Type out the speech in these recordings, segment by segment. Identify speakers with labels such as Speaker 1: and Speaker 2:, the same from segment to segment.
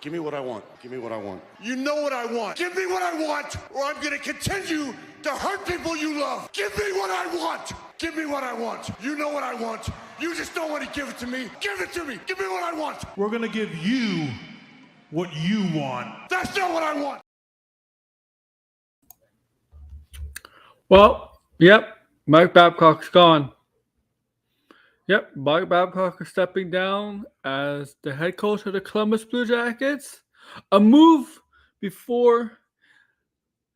Speaker 1: Give me what I want. Give me what I want. You know what I want. Give me what I want, or I'm going to continue to hurt people you love. Give me what I want. Give me what I want. You know what I want. You just don't want to give it to me. Give it to me. Give me what I want.
Speaker 2: We're going to give you what you want.
Speaker 1: That's not what I want.
Speaker 3: Well, yep, Mike Babcock's gone. Yep, Mike Babcock is stepping down as the head coach of the Columbus Blue Jackets. A move before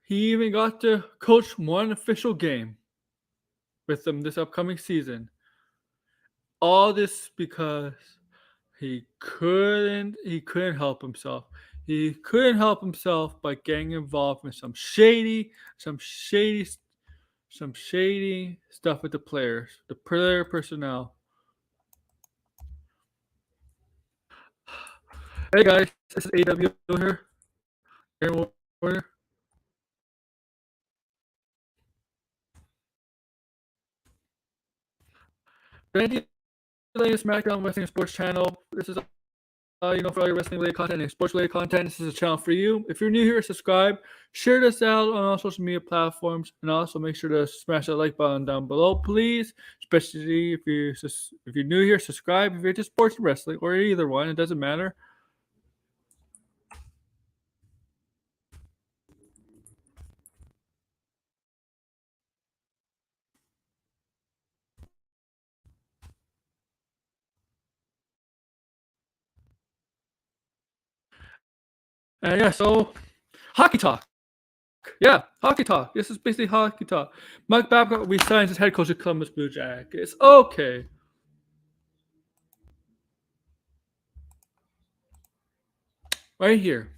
Speaker 3: he even got to coach one official game with them this upcoming season. All this because he couldn't help himself. He couldn't help himself by getting involved in some shady stuff with the players, the player personnel. Hey guys, this is AW here. Aaron Warner. Thank you for the SmackDown Wrestling Sports channel. This is for all your wrestling related content and sports related content. This is a channel for you. If you're new here, subscribe, share this out on all social media platforms, and also make sure to smash that like button down below, please. Especially if you're new here, subscribe. If you're into sports and wrestling or either one, it doesn't matter. And yeah, so hockey talk. Yeah, hockey talk. This is basically hockey talk. Mike Babcock resigns as head coach of Columbus Blue Jackets. Okay. Right here.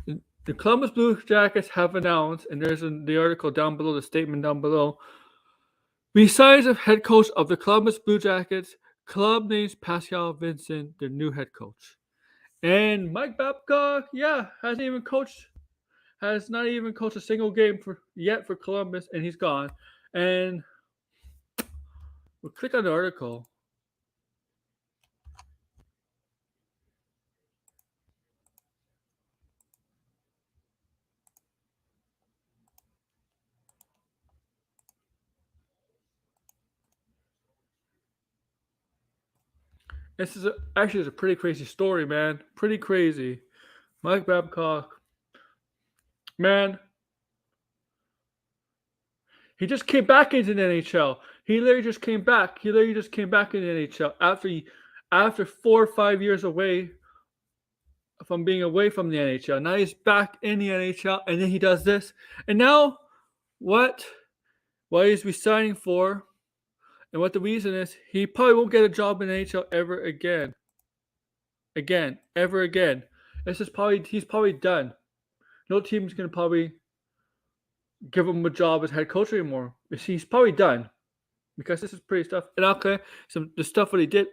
Speaker 3: The Columbus Blue Jackets have announced, and there's the article down below, the statement down below. Resigns as head coach of the Columbus Blue Jackets. Club names Pascal Vincent their new head coach. And Mike Babcock, has not even coached a single game for Columbus, and he's gone. And we'll click on the article. This is actually a pretty crazy story, man. Pretty crazy. Mike Babcock, man, he just came back into the NHL. He literally just came back. He literally just came back into the NHL after 4 or 5 years away from being away from the NHL. Now he's back in the NHL, and then he does this. And now, what he's resigning for, and what the reason is, he probably won't get a job in the NHL ever again. Ever again. He's probably done. No team's gonna probably give him a job as head coach anymore. He's probably done, because this is pretty stuff. And okay, the stuff that he did.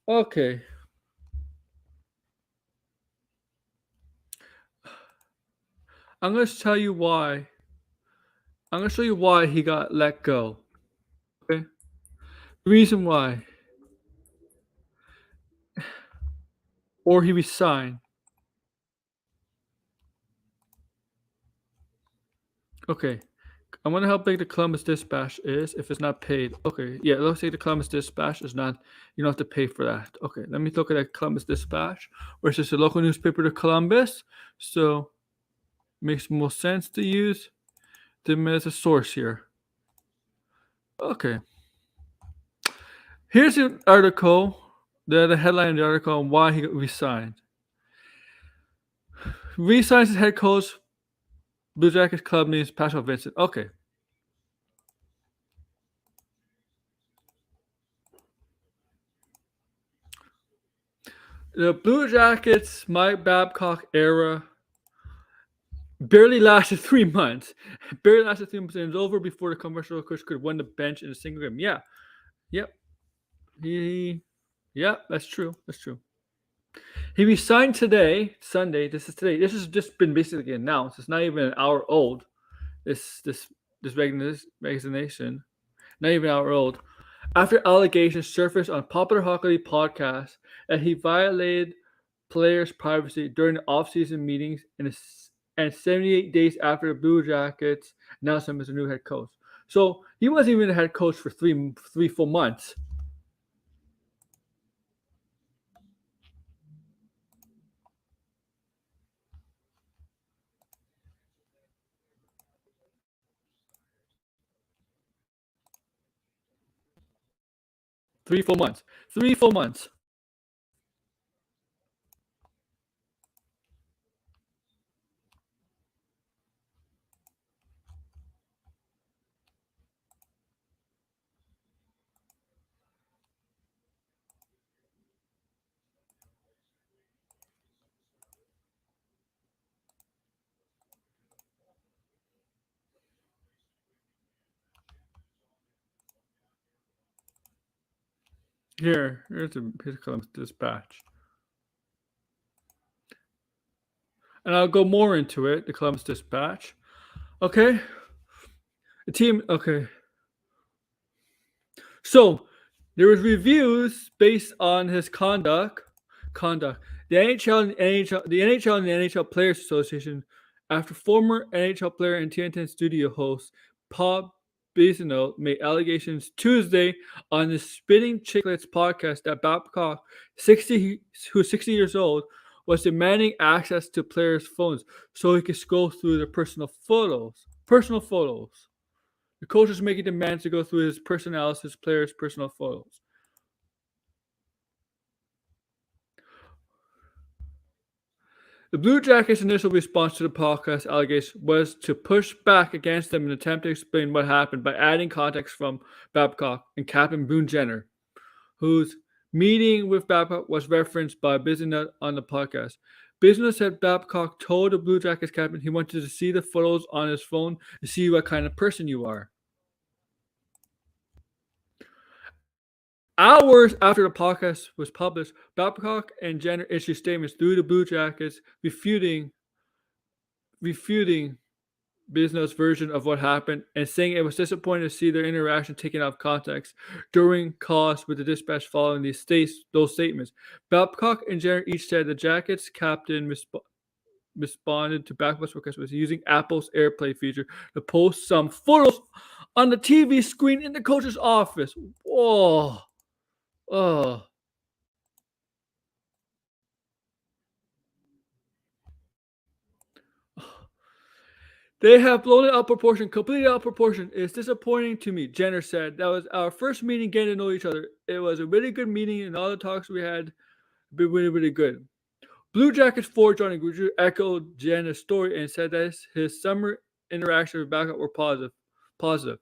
Speaker 3: Okay. I'm gonna tell you why. I'm gonna show you why he got let go. Okay. The reason why. Or he resigned. Okay. I wonder how big the Columbus Dispatch is if it's not paid. Okay. Yeah, it looks like the Columbus Dispatch is not, you don't have to pay for that. Okay, let me look at that Columbus Dispatch, which is a local newspaper to Columbus. So it makes more sense to use them as a source here. Okay. Here's the article, the headline of the article on why he resigned. Resigns as head coach, Blue Jackets club names Pascal Vincent. Okay. The Blue Jackets, Mike Babcock era barely lasted 3 months. Barely lasted 3 months, and it was over before the commercial coach could win the bench in a single game. Yeah. Yep. That's true. That's true. He resigned today, Sunday. This is today. This has just been basically announced. It's not even an hour old. This resignation, not even an hour old. after allegations surfaced on popular hockey league podcast that he violated players' privacy during the off-season meetings and 78 days after the Blue Jackets announced him as a new head coach. So he wasn't even the head coach for three full months. Three full months. 3 full months. Here's his Columbus Dispatch. And I'll go more into it, the Columbus Dispatch. Okay. The team, okay. So there was reviews based on his conduct. The NHL and the NHL Players Association, after former NHL player and TNT studio host Paul Bissonnette made allegations Tuesday on the Spitting Chicklets podcast that Babcock, who's 60 years old, was demanding access to players' phones so he could scroll through their personal photos. The coach is making demands to go through his players' personal photos. The Blue Jackets' initial response to the podcast allegation was to push back against them in an attempt to explain what happened by adding context from Babcock and Captain Boone Jenner, whose meeting with Babcock was referenced by Bissonnette on the podcast. Bissonnette said Babcock told the Blue Jackets captain he wanted to see the photos on his phone to see what kind of person you are. Hours after the podcast was published, Babcock and Jenner issued statements through the Blue Jackets refuting Bissonnette's version of what happened and saying it was disappointing to see their interaction taken out of context during calls with the Dispatch following those statements. Babcock and Jenner each said the Jackets captain responded to Babcock's request was using Apple's AirPlay feature to post some photos on the TV screen in the coach's office. Whoa. Oh. They have blown it out of proportion, completely out of proportion. It's disappointing to me, Jenner said. That was our first meeting getting to know each other. It was a really good meeting, and all the talks we had been really, really good. Blue Jackets forward Johnny Gaudreau echoed Jenner's story and said that his summer interactions with Babcock were positive.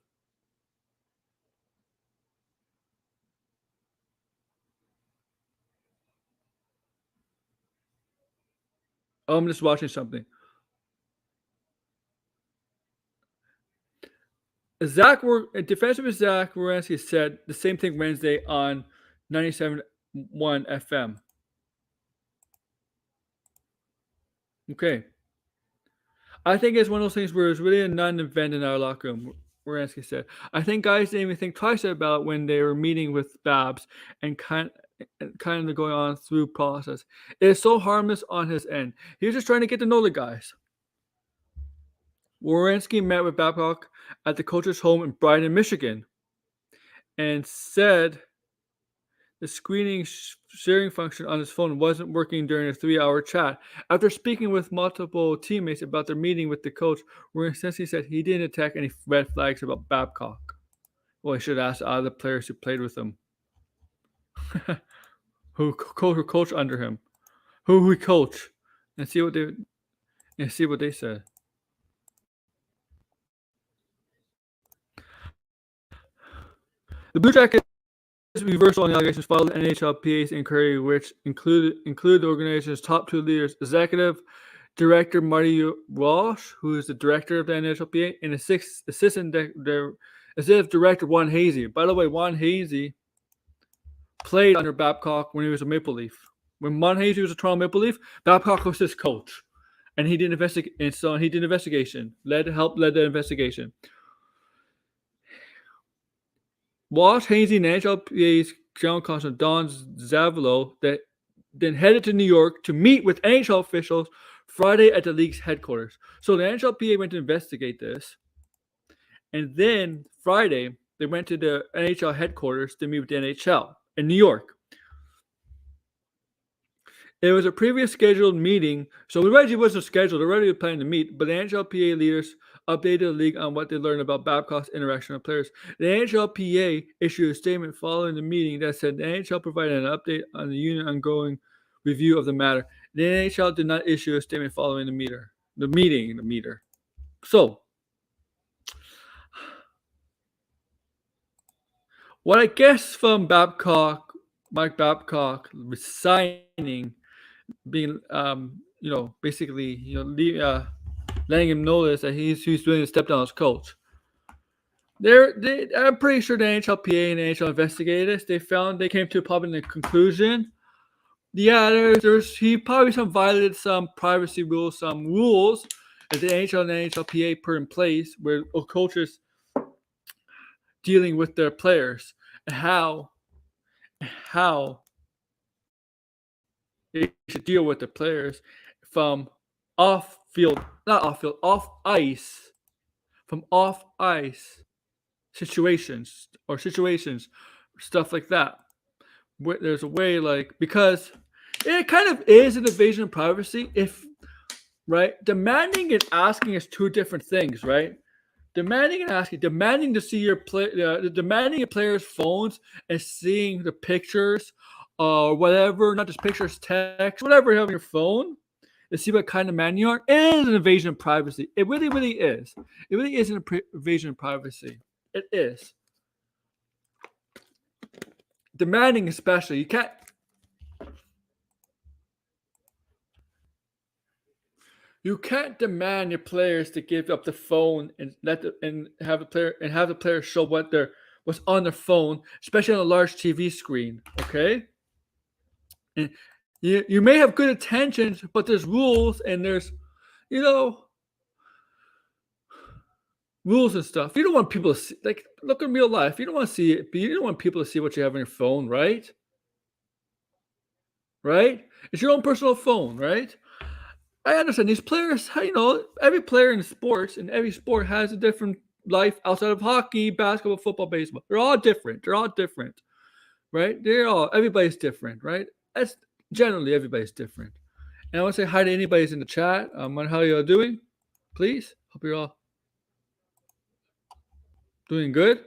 Speaker 3: Oh, I'm just watching something. Defenseman Zach Werenski said the same thing Wednesday on 97.1 FM. Okay. I think it's one of those things where it's really a non-event in our locker room, Werenski said. I think guys didn't even think twice about it when they were meeting with Babs and kind of going on through process. It's so harmless on his end. He was just trying to get to know the guys. Werenski met with Babcock at the coach's home in Brighton, Michigan, and said the screening sharing function on his phone wasn't working during a 3-hour chat. After speaking with multiple teammates about their meeting with the coach, Werenski said he didn't detect any red flags about Babcock. Well, he should ask other players who played with him, who coach under him, who we coach, and see what they said. The Blue Jackets reversal on the allegations filed an NHLPA's inquiry, which included the organization's top two leaders, Executive Director Marty Walsh, who is the director of the NHLPA, and Assistant Director Juan Hazy. By the way, Juan Hazy played under Babcock when he was a Maple Leaf. When Juan Hazy was a Toronto Maple Leaf, Babcock was his coach, and he did investigation. Led the investigation. Walsh, Hainsey, and NHLPA's general counsel Don Zavalo that then headed to New York to meet with NHL officials Friday at the league's headquarters. So the NHLPA went to investigate this, and then Friday they went to the NHL headquarters to meet with the NHL in New York. It was a previous scheduled meeting, so it already wasn't scheduled. They already planning to meet, but the NHLPA leaders updated the league on what they learned about Babcock's interaction with players. The NHLPA issued a statement following the meeting that said the NHL provided an update on the union ongoing review of the matter. The NHL did not issue a statement following the meeting. So, what I guess from Mike Babcock resigning, being basically letting him know this that he's willing to step down as coach. I'm pretty sure the NHLPA and the NHL investigated this. They came to probably the conclusion. Yeah, he probably violated some privacy rules, some rules that the NHL and the NHLPA put in place where coaches dealing with their players and how they should deal with the players from off ice situations, stuff like that. Where there's a way, because it kind of is an invasion of privacy. If demanding and asking is two different things, right? Demanding and asking, demanding to see demanding your players' phones and seeing the pictures or whatever, not just pictures, text, whatever you have on your phone, to see what kind of man you are, is an invasion of privacy. It really, really is. It really is an invasion of privacy. It is. Demanding, especially, you can't demand your players to give up the phone and have the player show what's on their phone, especially on a large TV screen. Okay, and you may have good intentions, but there's rules and there's rules and stuff. You don't want people to see, look in real life. You don't want to see it, but you don't want people to see what you have on your phone, right? Right? It's your own personal phone, right? I understand these players, every player in sports and every sport has a different life outside of hockey, basketball, football, baseball. They're all different, right? Everybody's different, right? That's generally everybody's different. And I want to say hi to anybody who's in the chat. How you all doing? Please, hope you're all doing good.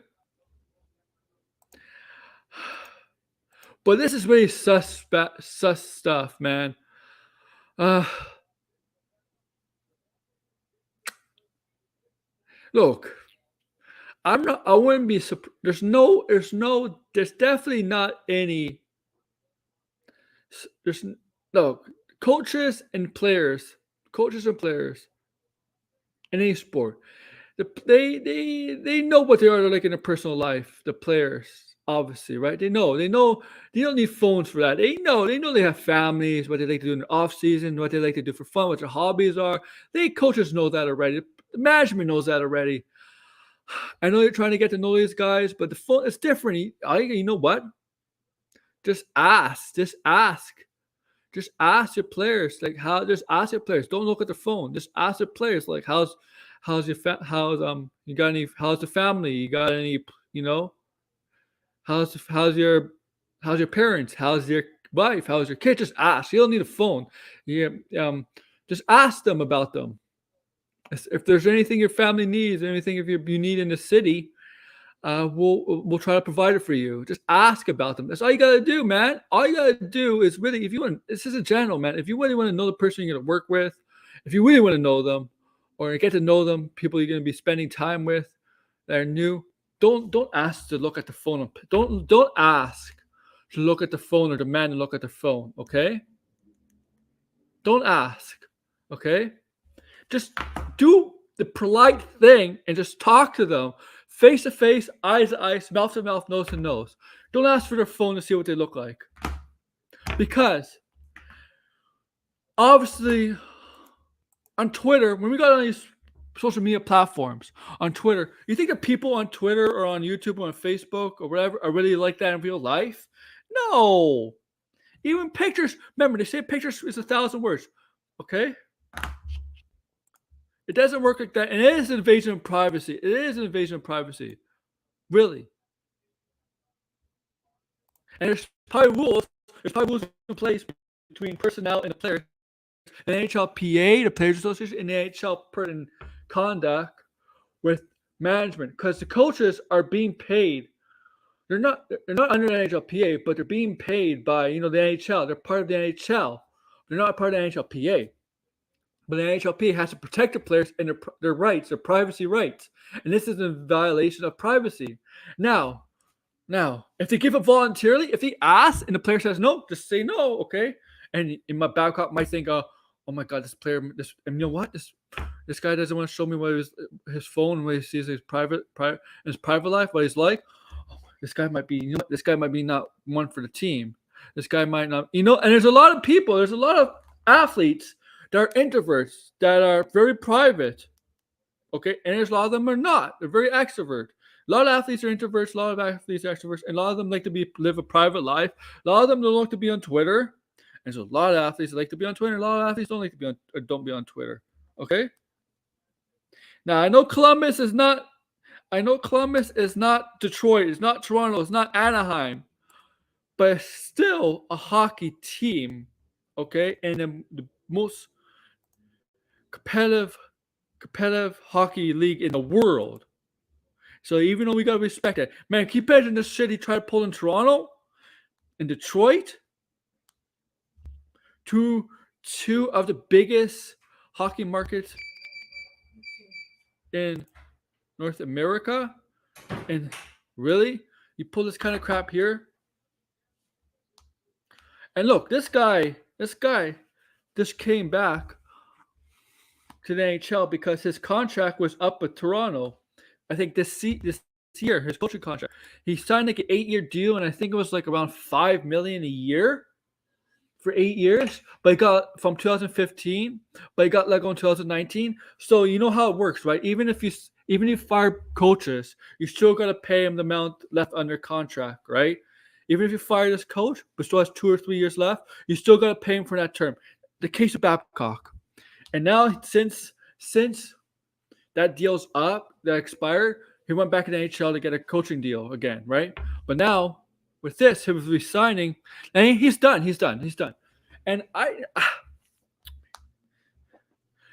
Speaker 3: But this is really sus stuff, man. Look, I wouldn't be surprised. There's definitely not any. Coaches and players in any sport, they know what they are like in their personal life. The players, obviously, right? They know they don't need phones for that. They know they have families, what they like to do in the off season, what they like to do for fun, what their hobbies are. Coaches know that already. The management knows that already. I know you're trying to get to know these guys, but the phone is different. You know what? Just ask. Just ask your players, just ask your players. Don't look at the phone. Just ask your players, how's the family? You got any, how's your parents? How's your wife? How's your kid? Just ask. You don't need a phone. Just ask them about them. If there's anything your family needs, anything if you need in the city, we'll try to provide it for you. Just ask about them. That's all you gotta do, man. All you gotta do is really, if you want, this is a general, man. If you really want to know the person you're gonna work with, if you really want to know them or get to know them, people you're gonna be spending time with that are new, don't ask to look at the phone. Don't ask to look at the phone or demand to look at the phone. Okay? Don't ask. Okay? Just do the polite thing and just talk to them. Face to face, eyes to eyes, mouth to mouth, nose to nose. Don't ask for their phone to see what they look like. Because, obviously, on Twitter, when we got on these social media platforms on Twitter. You think the people on Twitter or on YouTube or on Facebook or whatever are really like that in real life? No. Even pictures. Remember, they say pictures is 1,000 words. Okay? It doesn't work like that. And it is an invasion of privacy. It is an invasion of privacy. Really. And there's probably rules. There's probably rules in place between personnel and the players. The NHLPA, the Players Association, and the NHL pertinent conduct with management, because the coaches are being paid. They're not under the NHLPA, but they're being paid by the NHL. They're part of the NHL. They're not part of the NHLPA. But the NHLPA has to protect the players and their rights, their privacy rights. And this is a violation of privacy. Now, if they give it voluntarily, if they ask and the player says no, just say no, okay? And in my Babcock might think, oh my God, this player, and you know what? This guy doesn't want to show me what his phone, what he sees his private life, what he's like. Oh, this guy might be, this guy might be not one for the team. This guy might not, and there's a lot of people, there's a lot of athletes that are introverts, that are very private, okay? And there's a lot of them are not. They're very extrovert. A lot of athletes are introverts, a lot of athletes are extroverts, and a lot of them like to live a private life. A lot of them don't like to be on Twitter. And so a lot of athletes like to be on Twitter. A lot of athletes don't like to be on, or don't be on Twitter. Okay. Now I know Columbus is not Detroit. It's not Toronto. It's not Anaheim. But it's still a hockey team. Okay, and the most competitive hockey league in the world. So even though we gotta respect it, man, keep imagine this shit he tried to pull in Toronto, in Detroit. Two of the biggest hockey markets in North America, and really, you pull this kind of crap here. And look, this guy just came back to the NHL because his contract was up with Toronto. I think this year, his coaching contract, he signed like an 8-year deal, and I think it was like around $5 million a year. For 8 years, but he got from 2015, but he got let go in 2019. So you know how it works, right? Even if you fire coaches, you still got to pay him the amount left under contract, right? Even if you fire this coach, but still has 2 or 3 years left, you still got to pay him for that term. The case of Babcock, and now since that deal's up, that expired, he went back in the NHL to get a coaching deal again, right? But now, with this, he was resigning, and he's done. And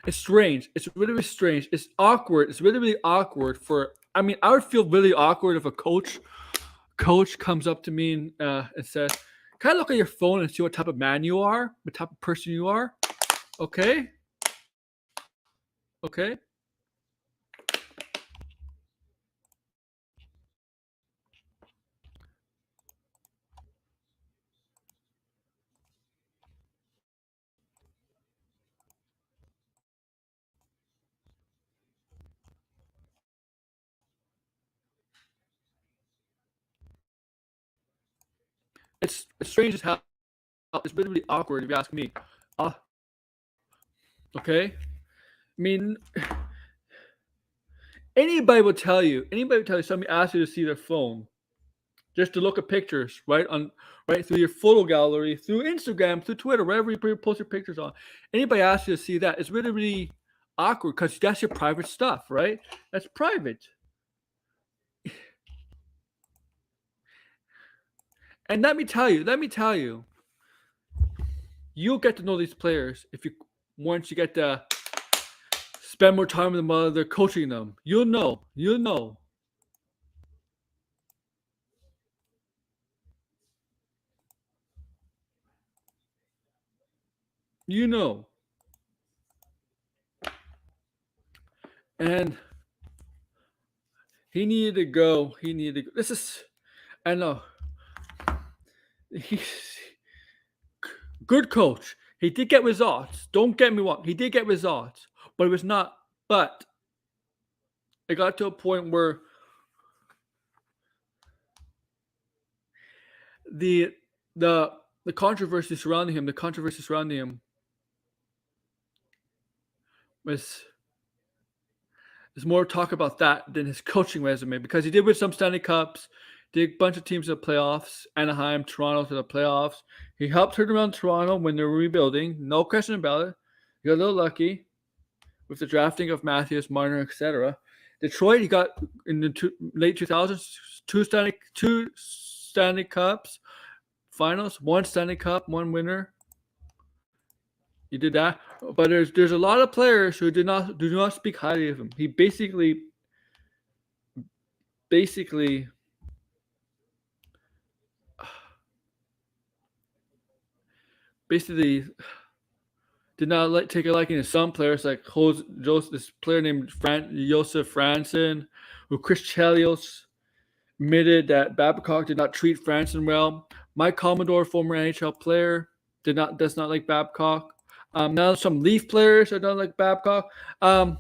Speaker 3: it's strange. It's really strange. It's awkward. It's really awkward I would feel really awkward if a coach comes up to me and says, "Can I look at your phone and see what type of man you are, what type of person you are?" Okay. It's strange as hell. It's really awkward if you ask me. Okay. I mean, anybody will tell you. Somebody asks you to see their phone, just to look at pictures, right through your photo gallery, through Instagram, through Twitter, wherever you post your pictures on. Anybody asks you to see that, it's really awkward because that's your private stuff, right? That's private. And let me tell you, you'll get to know these players once you get to spend more time with them while they're coaching them. You'll know. And he needed to go. I know. He's good coach. He did get results. Don't get me wrong. He did get results, but it was not. But it got to a point where the controversy surrounding him, was There's more talk about that than his coaching resume because he did win some Stanley Cups, did a bunch of teams to the playoffs, Anaheim, Toronto to the playoffs. He helped turn around Toronto when they were rebuilding, no question about it. He got a little lucky with the drafting of Matthews, Marner, etc. Detroit, he got in the late 2000s two Stanley Cups finals, one Stanley Cup, one winner. He did that, but there's a lot of players who do not speak highly of him. He basically did not take a liking to some players like this player named Josef Franson, who Chris Chelios admitted that Babcock did not treat Franson well. Mike Commodore, former NHL player, does not like Babcock. Now some Leaf players that don't like Babcock. Some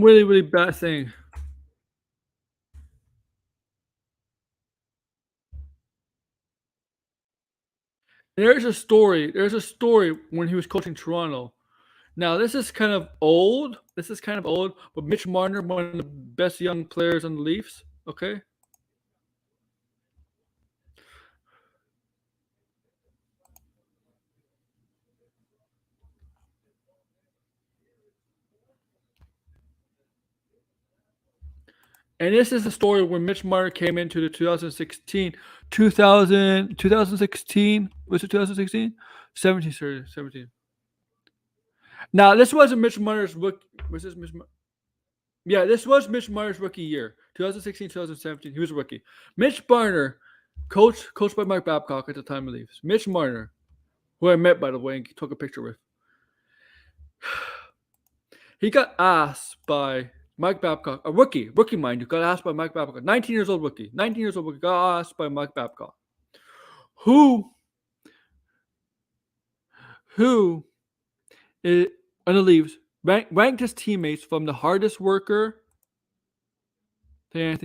Speaker 3: really, really bad thing. There's a story when he was coaching Toronto. Now this is kind of old. But Mitch Marner, one of the best young players on the Leafs. Okay. And this is the story when Mitch Marner came into the 2016. Was it 2016? 17. Now, this wasn't Mitch Marner's rookie. Was this Mitch? Yeah, this was Mitch Marner's rookie year, 2016, 2017. He was a rookie. Mitch Marner, coached by Mike Babcock at the time of leaves. Mitch Marner, who I met, by the way, and took a picture with. He got asked by Mike Babcock, a rookie mind you, got asked by Mike Babcock, 19 years old rookie, got asked by Mike Babcock, who is, on the Leafs, ranked his teammates from the hardest worker to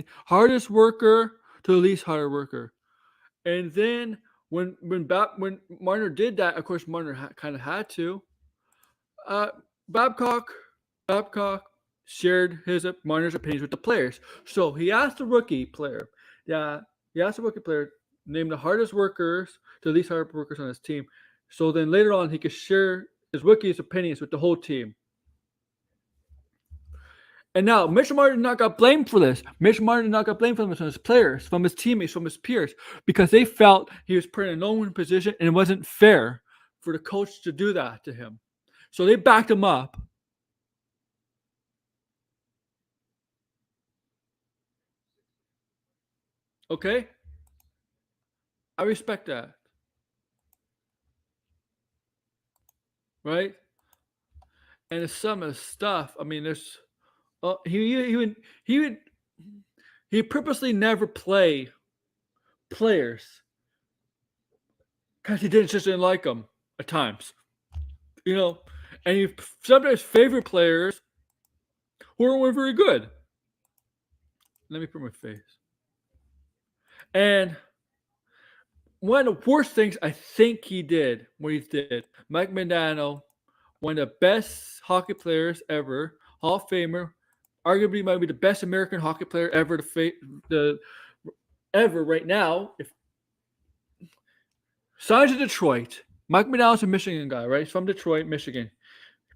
Speaker 3: the least hard worker. And then when Marner did that, of course Marner kind of had to. Babcock shared Marner's opinions with the players. So he asked the rookie player, name the hardest workers to the least hard workers on his team. So then later on he could share his rookie's opinions with the whole team. And now Mitch Marner did not got blamed for this. Mitch Marner did not got blamed from his players, from his teammates, from his peers, because they felt he was put in a no-win position and it wasn't fair for the coach to do that to him. So they backed him up. Okay? I respect that. Right? And some of the stuff, I mean, there's he purposely never play players because he didn't like them at times. And he sometimes favorite players who weren't very good. Let me put my face. And one of the worst things I think he did, Mike Modano, one of the best hockey players ever, Hall of Famer, arguably might be the best American hockey player ever ever right now. If signs to Detroit, Mike Modano's a Michigan guy, right? He's from Detroit, Michigan.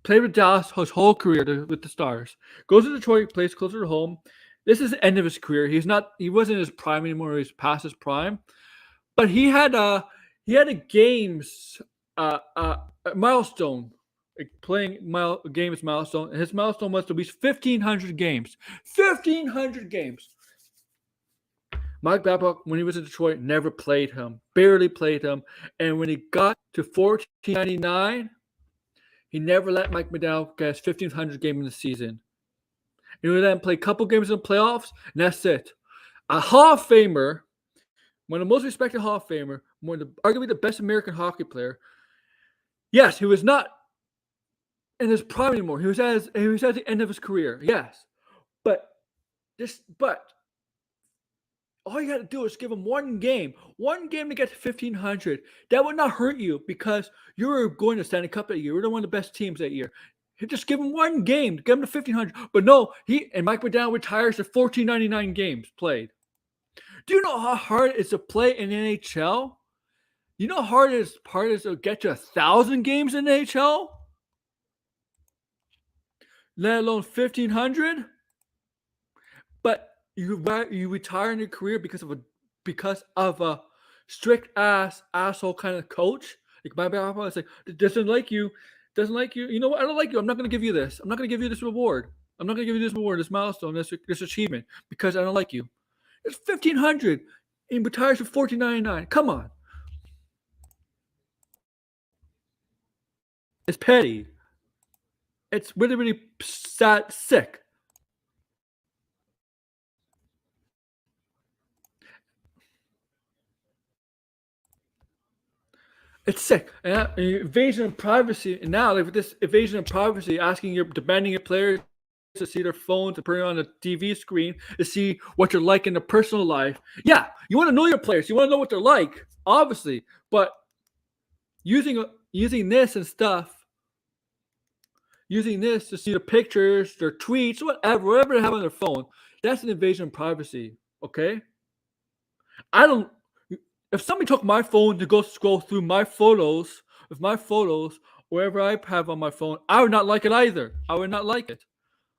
Speaker 3: Played with Dallas his whole career with the Stars. Goes to Detroit, plays closer to home. This is the end of his career. He wasn't in his prime anymore. He's past his prime. But he had a games milestone, games milestone. And his milestone was to reach 1,500 games. 1,500 games. Mike Babcock, when he was in Detroit, never played him. Barely played him. And when he got to 1499, he never let Mike Modano get his 1,500 game in the season. He would then play a couple games in the playoffs, and that's it. A Hall of Famer, one of the most respected Hall of Famer, arguably the best American hockey player. Yes, he was not in his prime anymore. He was at the end of his career. Yes, but All you got to do is give him one game to get to 1,500. That would not hurt you because you were going to Stanley Cup that year. You were one of the best teams that year. Just give him one game, to get him to 1,500. But no, Mike McDowell retires to 1,499 games played. Do you know how hard it is to play in NHL? You know how hard it is to get to 1,000 games in NHL? Let alone 1,500? But you retire in your career because of a strict asshole kind of coach. Like my papa is like, doesn't like you. You know what? I don't like you. I'm not gonna give you this. I'm not gonna give you this reward. I'm not gonna give you this reward, this milestone, this achievement because I don't like you. It's 1,500. He retires for 1,499. Come on. It's petty. It's really, really sad, sick. It's sick. And invasion of privacy. And now, like with this invasion of privacy, demanding your players to see their phones and put it on the TV screen to see what you're like in their personal life. Yeah, you want to know your players. You want to know what they're like, obviously. But using this and stuff, using this to see the pictures, their tweets, whatever they have on their phone, that's an invasion of privacy. Okay? If somebody took my phone to go scroll through my photos, wherever I have on my phone, I would not like it either. I would not like it.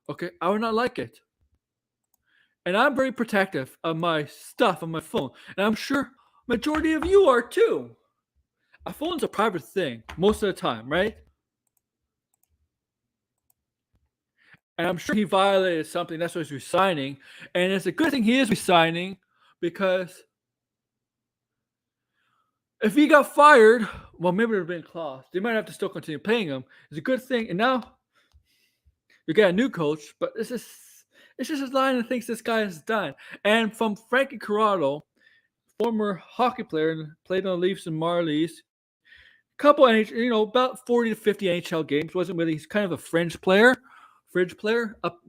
Speaker 3: Okay? I would not like it. And I'm very protective of my stuff on my phone. And I'm sure majority of you are too. A phone's a private thing most of the time, right? And I'm sure he violated something. That's why he's resigning. And it's a good thing he is resigning because if he got fired, well, maybe there would have been a clause. They might have to still continue paying him. It's a good thing. And now you get a new coach, but it's just a line of things this guy has done. And from Frankie Corrado, former hockey player and played on the Leafs and Marlies, couple NHL, about 40 to 50 NHL games. Wasn't really, he's kind of a fringe player. Up,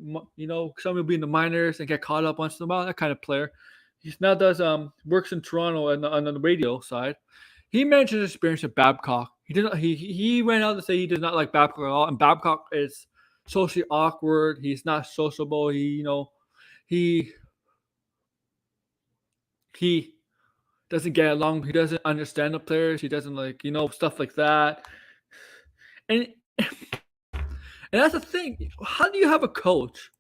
Speaker 3: some will be in the minors and get caught up once in a while. That kind of player. He now works in Toronto on the radio side. He mentioned his experience at Babcock. He went out to say he does not like Babcock at all, and Babcock is socially awkward. He's not sociable. He doesn't get along. He doesn't understand the players. He doesn't stuff like that. And that's the thing. How do you have a coach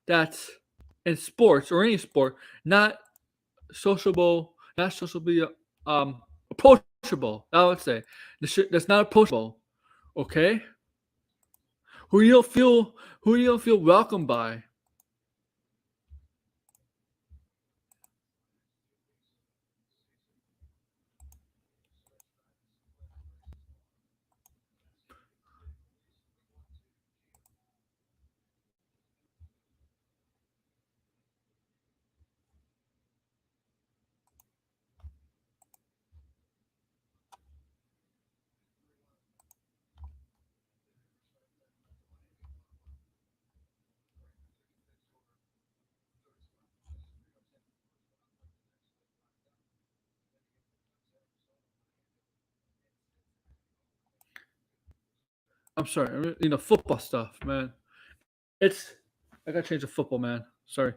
Speaker 3: that's in sports or any sport not sociable, not socially approachable? I would say that's not approachable. Okay, who you don't feel welcomed by. I'm sorry, football stuff, man. I gotta change the football, man. Sorry.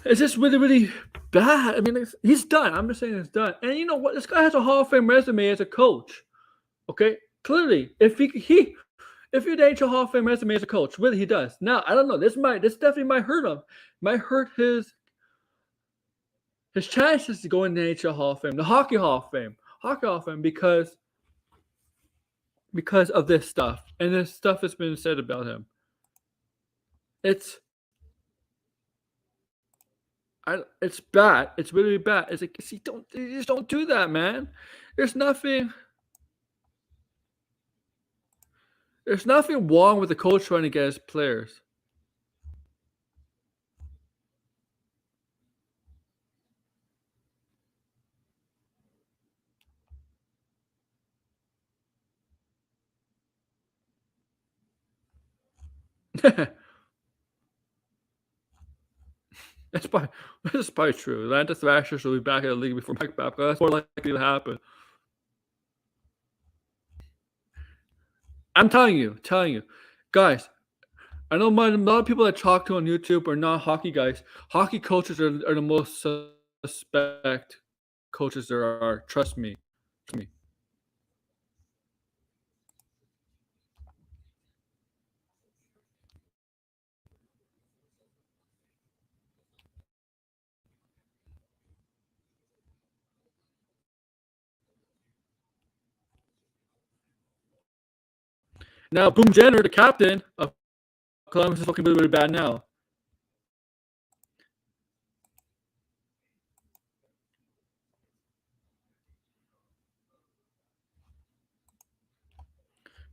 Speaker 3: It's just really, really bad. I mean, he's done. I'm just saying it's done. And you know what? This guy has a Hall of Fame resume as a coach. Okay, clearly, if you're the NHL Hall of Fame resume as a coach, really he does. Now I don't know. This definitely might hurt him. Might hurt his chances to go in the NHL Hall of Fame, the Hockey Hall of Fame, because of this stuff and this stuff that's been said about him. It's bad. It's really bad. It's like, you just don't do that, man. There's nothing wrong with the coach trying to get his players. That's probably true. Atlanta Thrashers will be back in the league before Mike Babcock. That's more likely to happen. I'm telling you, guys. I know a lot of people that talk to on YouTube are not hockey guys. Hockey coaches are the most suspect coaches there are. Trust me. Now, Boom Jenner, the captain of Columbus, is looking really, really bad now.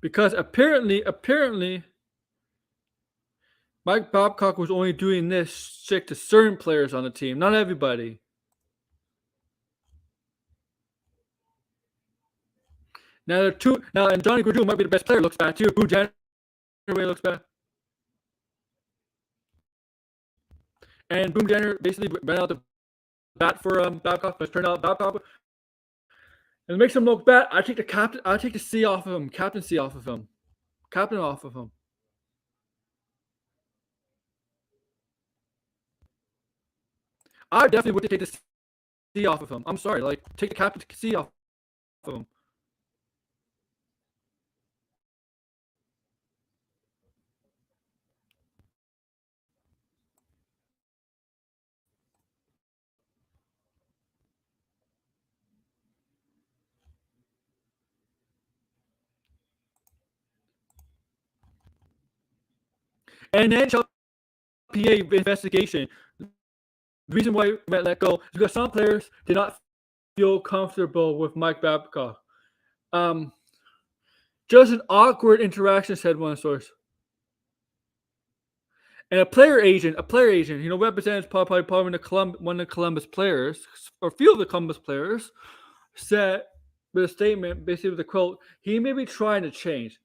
Speaker 3: Because apparently, Mike Babcock was only doing this shit to certain players on the team, not everybody. Now, and Johnny Gaudreau might be the best player. Looks bad too. Boom Jenner really looks bad. And Boom Jenner basically ran out the bat for Babcock, but turned out Babcock. And it makes him look bad. I take the C off of him. Captaincy off of him. Captain off of him. I definitely would take the C off of him. I'm sorry. Like, take the captain C off of him. And then NHLPA investigation. The reason why we let go is because some players did not feel comfortable with Mike Babcock. Just an awkward interaction, said one source. And a player agent, represents probably one of the Columbus players, or a few of the Columbus players, said with a statement, basically with a quote, he may be trying to change,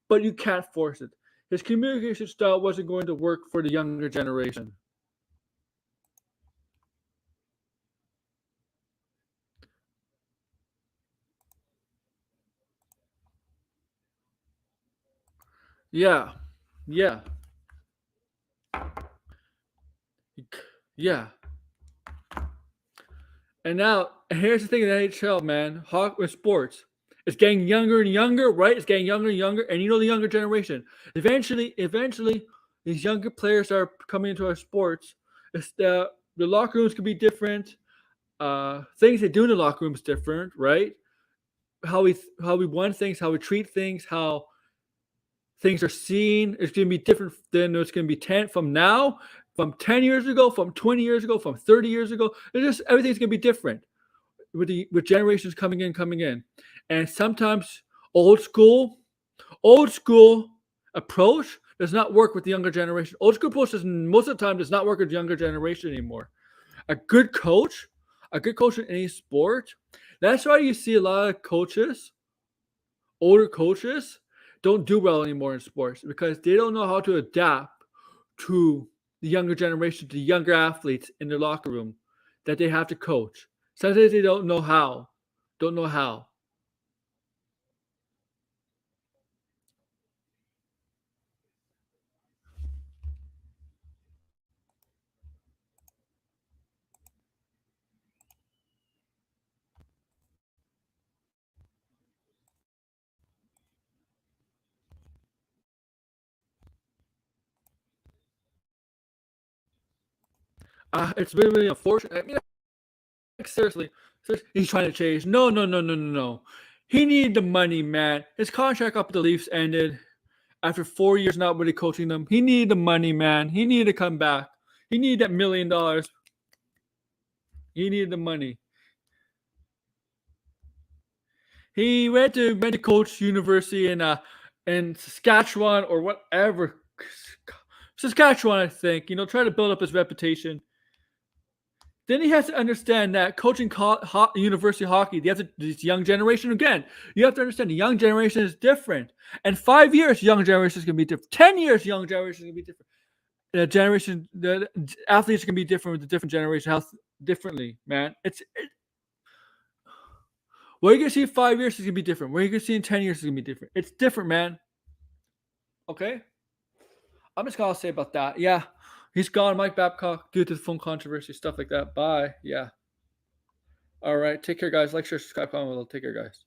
Speaker 3: but you can't force it. His communication style wasn't going to work for the younger generation. Yeah. And now, here's the thing in the NHL, man. With sports, it's getting younger and younger, right? It's getting younger and younger, and you know the younger generation. Eventually, these younger players are coming into our sports. It's the locker rooms can be different. Things they do in the locker room is different, right? How we want things, how we treat things, how things are seen. It's going to be different than it's going to be 10 years ago, from 20 years ago, from 30 years ago. Everything's going to be different with generations coming in. And sometimes old school approach does not work with the younger generation. Old school approach most of the time does not work with the younger generation anymore. A good coach in any sport. That's why you see a lot of coaches, older coaches, don't do well anymore in sports because they don't know how to adapt to the younger generation, to the younger athletes in their locker room that they have to coach. Sometimes they don't know how. It's really, really unfortunate. I mean, like, seriously, he's trying to change. No. He needed the money, man. His contract up with the Leafs ended after 4 years not really coaching them. He needed the money, man. He needed to come back. He needed that $1 million. He needed the money. He went to coach university in Saskatchewan or whatever. Saskatchewan, I think. Try to build up his reputation. Then he has to understand that coaching university hockey, this young generation, again, you have to understand the young generation is different. And 5 years, young generation is going to be different. 10 years, young generation is going to be different. generation, the athletes can be different with the different generation, how differently, man. What you're gonna see in 5 years is gonna be different. What you're gonna see in 10 years is gonna be different. It's different, man. Okay, I'm just gonna say about that. Yeah, he's gone, Mike Babcock, due to the phone controversy, stuff like that. Bye. Yeah. All right. Take care, guys. Like, share, subscribe, comment below. Take care, guys.